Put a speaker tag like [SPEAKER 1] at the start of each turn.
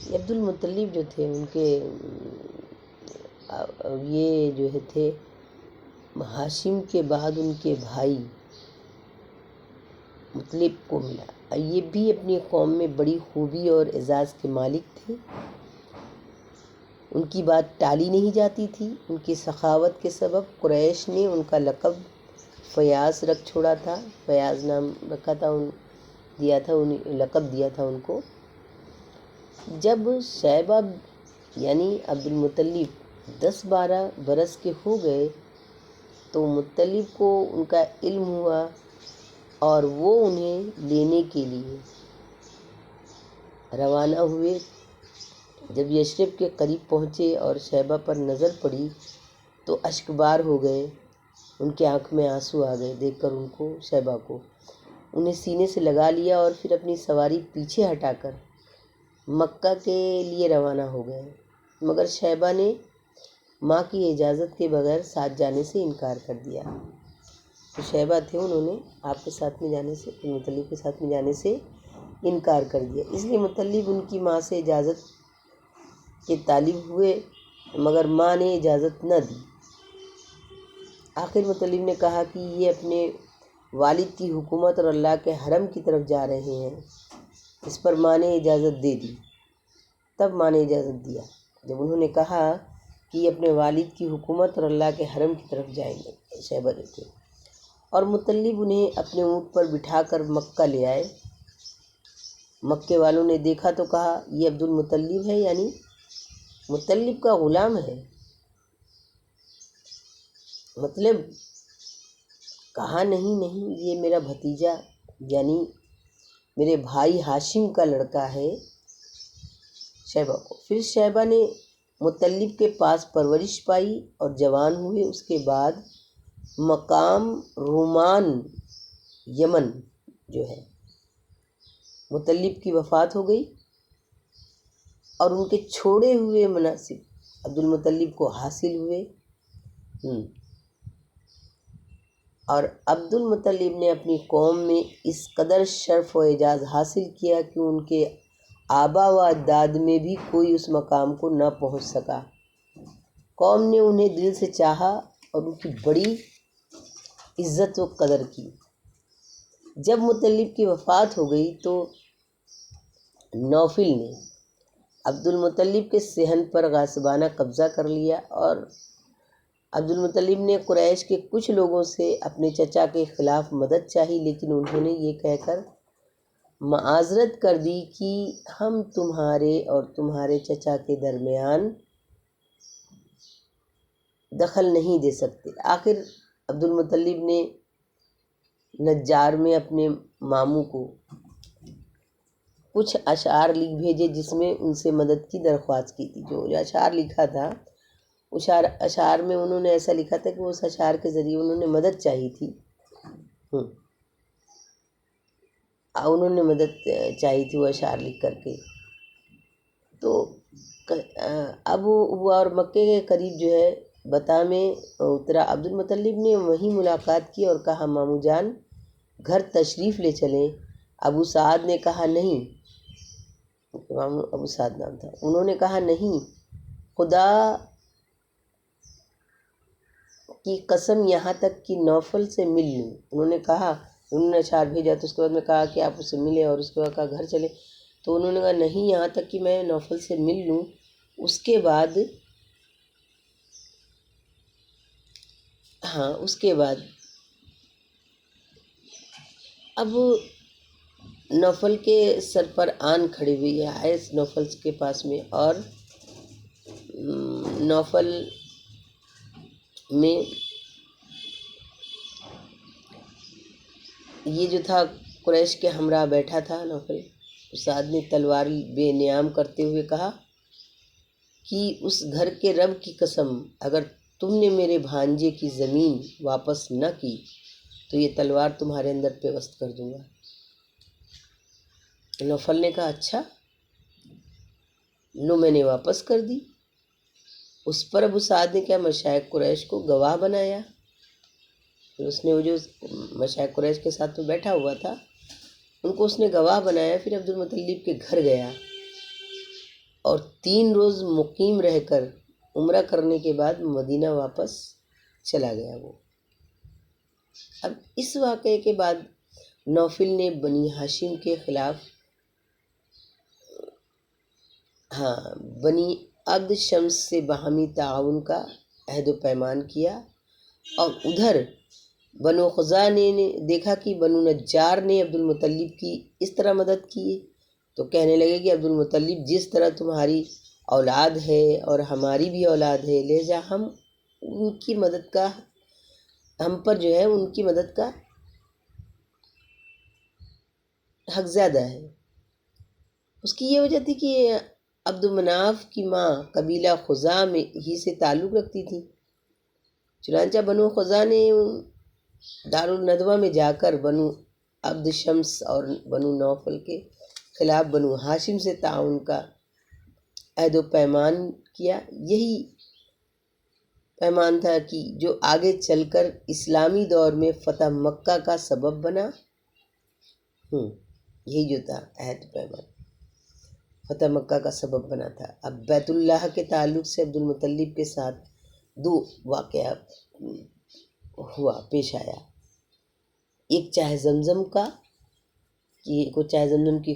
[SPEAKER 1] عبد المطلب جو تھے ان کے یہ جو تھے ہاشم کے بعد ان کے بھائی مطلب کو ملا، یہ بھی اپنی قوم میں بڑی خوبی اور اعزاز کے مالک تھے، ان کی بات ٹالی نہیں جاتی تھی۔ ان کی سخاوت کے سبب قریش نے ان کا لقب فیاض رکھ چھوڑا تھا، فیاض نام رکھا تھا، لقب دیا تھا ان کو۔ جب شیبہ یعنی عبد المطلب 10-12 برس کے ہو گئے تو مطلب کو ان کا علم ہوا اور وہ انہیں لینے کے لیے روانہ ہوئے۔ جب یثرب کے قریب پہنچے اور شیبہ پر نظر پڑی تو اشکبار ہو گئے، ان کی آنکھ میں آنسو آ گئے دیکھ کر ان کو، شیبہ کو۔ انہیں سینے سے لگا لیا اور پھر اپنی سواری پیچھے ہٹا کر مکہ کے لیے روانہ ہو گئے، مگر شیبہ نے ماں کی اجازت کے بغیر ساتھ جانے سے انکار کر دیا۔ جو شیبہ تھے انہوں نے آپ کے ساتھ میں جانے سے، مطلب کے ساتھ میں جانے سے انکار کر دیا، اس لیے مطلب ان کی ماں سے اجازت کے طالب ہوئے مگر ماں نے اجازت نہ دی۔ آخر مطلب نے کہا کہ یہ اپنے والد کی حکومت اور اللہ کے حرم کی طرف جا رہے ہیں، اس پر ماں نے اجازت دے دی۔ تب ماں نے اجازت دیا جب انہوں نے کہا کہ یہ اپنے والد کی حکومت اور اللہ کے حرم کی طرف جائیں گے، شیبہ جو تھے، اور مطلب انہیں اپنے اونٹ پر بٹھا کر مکہ لے آئے۔ مکے والوں نے دیکھا تو کہا یہ عبد المطلب ہے، یعنی مطلب کا غلام ہے۔ مطلب کہا نہیں، یہ میرا بھتیجا یعنی میرے بھائی ہاشم کا لڑکا ہے، شیبہ کو۔ پھر شیبہ نے مطلب کے پاس پرورش پائی اور جوان ہوئے۔ اس کے بعد مقام رومان یمن جو ہے مطلب کی وفات ہو گئی اور ان کے چھوڑے ہوئے مناصب عبد المطلب کو حاصل ہوئے۔ اور عبد المطلب نے اپنی قوم میں اس قدر شرف و اعزاز حاصل کیا کہ ان کے آبا و اجداد میں بھی کوئی اس مقام کو نہ پہنچ سکا۔ قوم نے انہیں دل سے چاہا اور ان کی بڑی عزت و قدر کی۔ جب مطلب کی وفات ہو گئی تو نوفل نے عبد المطلب کے صحن پر غاصبانہ قبضہ کر لیا اور عبد المطلب نے قریش کے کچھ لوگوں سے اپنے چچا کے خلاف مدد چاہی، لیکن انہوں نے یہ کہہ کر معاذرت کر دی کہ ہم تمہارے اور تمہارے چچا کے درمیان دخل نہیں دے سکتے۔ آخر عبد المطلب نے نجار میں اپنے ماموں کو کچھ اشعار لکھ بھیجے جس میں ان سے مدد کی درخواست کی تھی۔ جو اشعار لکھا تھا، اشعار میں انہوں نے ایسا لکھا تھا کہ اس اشعار کے ذریعے انہوں نے مدد چاہی تھی، وہ اشعار لکھ کر کے۔ تو اب ہوا اور مکے کے قریب جو ہے بتا میں اترا۔ عبد المطلب نے وہیں ملاقات کی اور کہا ماموں جان گھر تشریف لے چلیں۔ ابو سعد نے کہا نہیں، ابو سعد نام تھا، انہوں نے کہا نہیں، خدا کی قسم یہاں تک کہ نوفل سے مل لوں۔ انہوں نے اشعار بھیجا تو اس کے بعد میں کہا کہ آپ اس سے ملیں اور اس کے بعد کہا گھر چلیں، تو انہوں نے کہا نہیں، یہاں تک کہ میں نوفل سے مل لوں۔ اس کے بعد اب نوفل کے سر پر آن کھڑی ہوئی ہے نوفل کے پاس میں، اور نوفل میں یہ جو تھا قریش کے ہمراہ بیٹھا تھا نوفل۔ سعد نے تلوار بے نیام کرتے ہوئے کہا کہ اس گھر کے رب کی قسم اگر تم نے میرے بھانجے کی زمین واپس نہ کی تو یہ تلوار تمہارے اندر پیوست کر دوں گا۔ نوفل نے کہا اچھا، لو میں نے واپس کر دی۔ اس پر ابو سعد نے کیا مشائخ قریش کو گواہ بنایا، پھر اس نے وہ جو مشائخ قریش کے ساتھ میں بیٹھا ہوا تھا ان کو اس نے گواہ بنایا۔ پھر عبد المطلب کے گھر گیا اور 3 روز مقیم رہ کر عمرہ کرنے کے بعد مدینہ واپس چلا گیا وہ۔ اب اس واقعے کے بعد نوفل نے بنی ہاشم کے خلاف بنی عبد شمس سے باہمی تعاون کا عہد و پیمان کیا، اور ادھر بنو خزاعہ نے دیکھا کہ بنو نجار نے عبد المطلب کی اس طرح مدد کی ہے، تو کہنے لگے کہ عبد المطلب جس طرح تمہاری اولاد ہے اور ہماری بھی اولاد ہے، لہذا ہم پر جو ہے ان کی مدد کا حق زیادہ ہے۔ اس کی یہ وجہ تھی کہ عبد مناف کی ماں قبیلہ خزاعہ میں ہی سے تعلق رکھتی تھی، چنانچہ بنو خزاعہ نے دارالندوہ میں جا کر بنو عبد شمس اور بنو نوفل کے خلاف بنو ہاشم سے تعاون کا عہد و پیمان کیا۔ یہی پیمان تھا کہ جو آگے چل کر اسلامی دور میں فتح مکہ کا سبب بنا۔ یہی جو تھا عہد و پیمان، فتح مکہ کا سبب بنا تھا۔ اب بیت اللہ کے تعلق سے عبد المطلب کے ساتھ 2 واقعہ پیش آیا۔ ایک چاہ زمزم کا، کہ چاہ زمزم کی